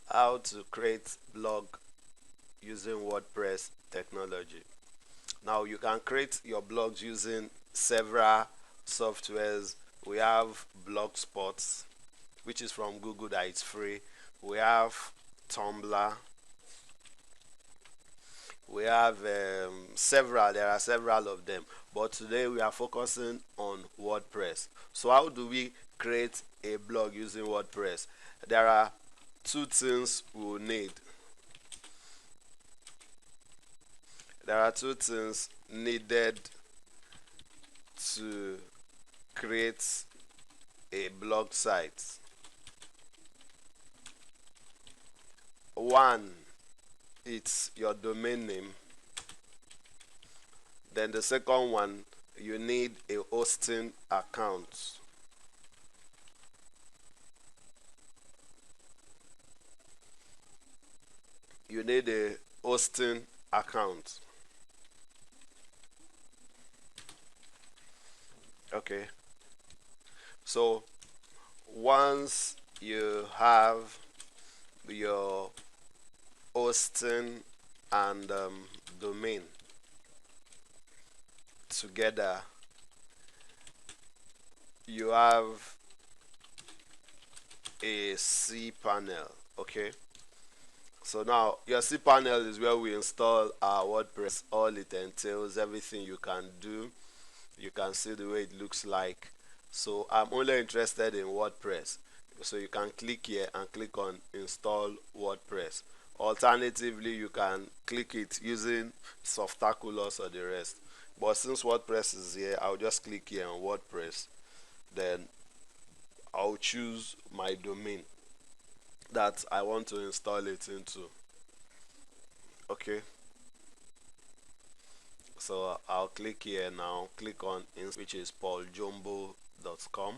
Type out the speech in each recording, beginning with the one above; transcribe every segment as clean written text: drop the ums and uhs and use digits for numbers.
How to create blog using WordPress technology. Now you can create your blogs using several softwares. We have Blogspot, which is from Google, that is free. We have Tumblr. We have several. There are several of them, but today we are focusing on WordPress. So how do we create a blog using WordPress? There are two things we will need. There are two things needed to create a blog site. One, it's your domain name. Then the second one, you need a hosting account. You need a hosting account. Okay. So once you have your hosting and domain together, you have a cPanel. Okay. So now your cPanel is where we install our WordPress. All it entails, everything you can do. You can see the way it looks like. So I'm only interested in WordPress. So you can click here and click on install WordPress. Alternatively, you can click it using Softaculous or the rest. But since WordPress is here, I'll just click here on WordPress. Then I'll choose my domain that I want to install it into. Okay. So I'll click here now, click on which is pauljumbo.com.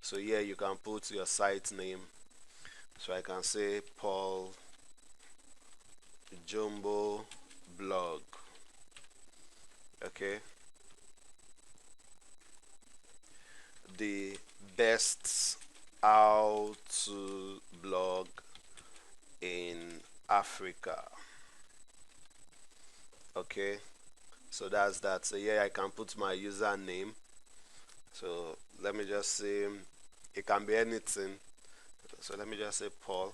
So here you can put your site name. So I can say Paul Jumbo blog. Okay. The best how to blog in Africa. Okay. So that's that. So here I can put my username. So let me just say it can be anything. So let me just say Paul,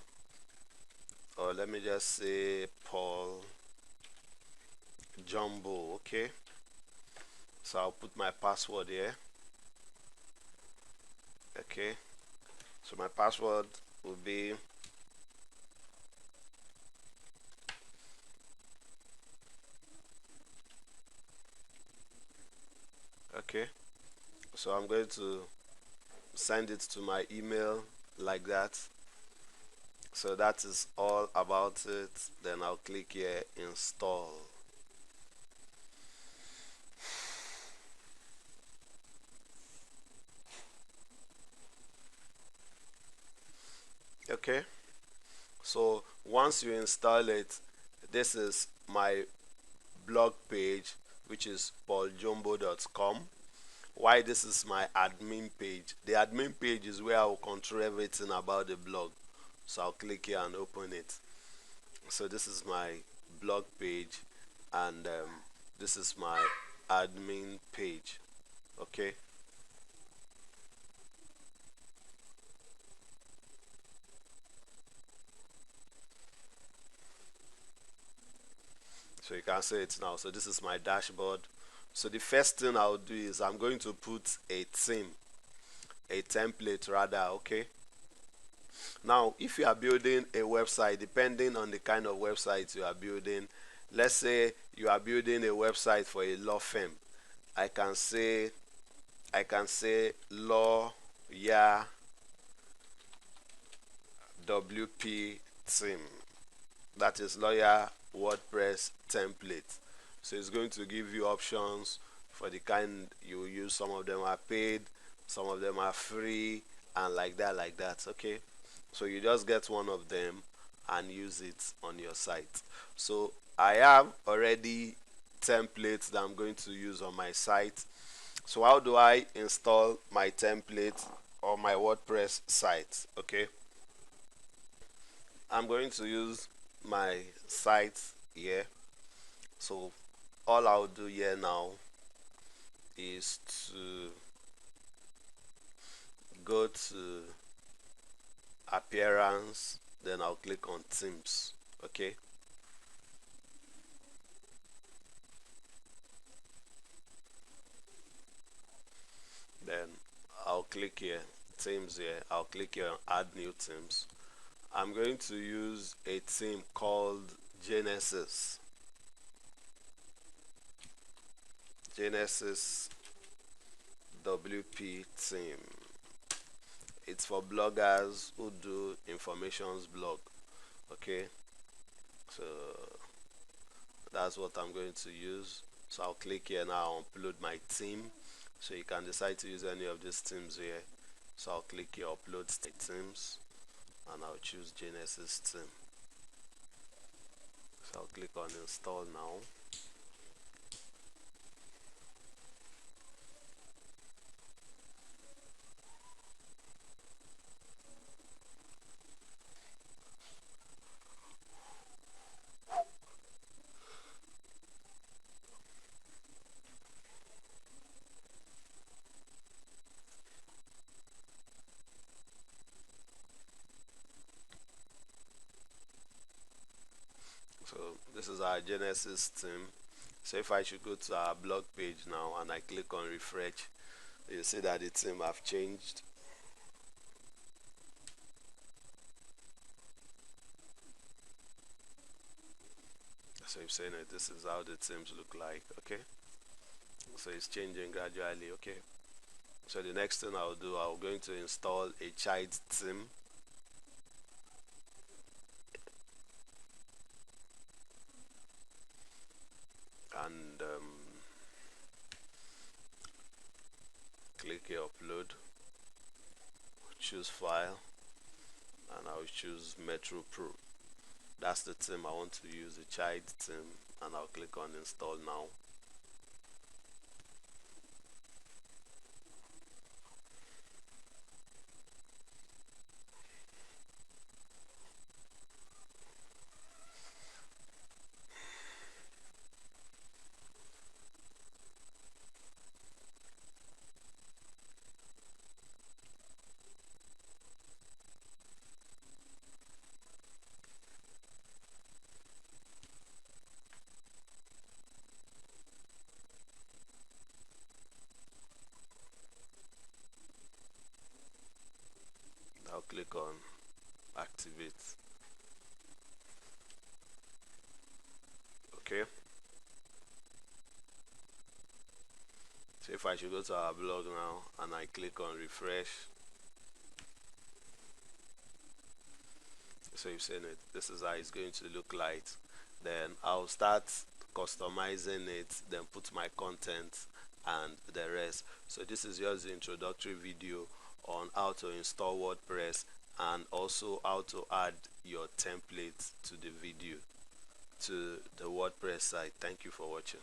or let me just say Paul Jumbo. Okay. So I'll put my password here. Okay. So my password will be okay. So I'm going to send it to my email like that. So that is all about it. Then I'll click here install. Okay. So once you install it, this is my blog page, which is pauljumbo.com. Why this is my admin page? The admin page is where I will control everything about the blog. So I'll click here and open it. So this is my blog page, and this is my admin page. Okay. So you can see it now. So this is my dashboard. So the first thing I'll do is I'm going to put a theme, a template rather. Okay. Now if you are building a website, depending on the kind of website you are building, let's say you are building a website for a law firm, i can say I can say lawyer WP theme. That is lawyer WordPress template. So it's going to give you options for the kind you use. Some of them are paid, some of them are free, and like that, like that. Okay. So you just get one of them and use it on your site. So I have already templates that I'm going to use on my site. So how do I install my template on my WordPress site? Okay. I'm going to use my site here. So all I'll do here now is to go to appearance, then I'll click on themes. Okay, then I'll click here, themes here. I'll click here on add new themes. I'm going to use a theme called Genesis. Genesis WP theme. It's for bloggers who do informations blog. Okay, so that's what I'm going to use. So I'll click here now, upload my theme. So you can decide to use any of these themes here. So I'll click here, upload themes, and I'll choose Genesis theme. So I'll click on install now. So this is our Genesis theme. So if I should go to our blog page now and I click on refresh, you see that the theme have changed. So you've seen it, this is how the themes look like. Okay, so it's changing gradually. Okay, so the next thing I'll do, I'm going to install a child theme, and click here upload, choose file, and I'll choose Metro Pro. That's the theme I want to use, the child theme, and I'll click on install now. I'll click on activate. Okay, so if I should go to our blog now and I click on refresh, so you've seen it, this is how it's going to look like. Then I'll start customizing it, then put my content and the rest. So this is just the introductory video on how to install WordPress and also how to add your template to the video, to the WordPress site. Thank you for watching.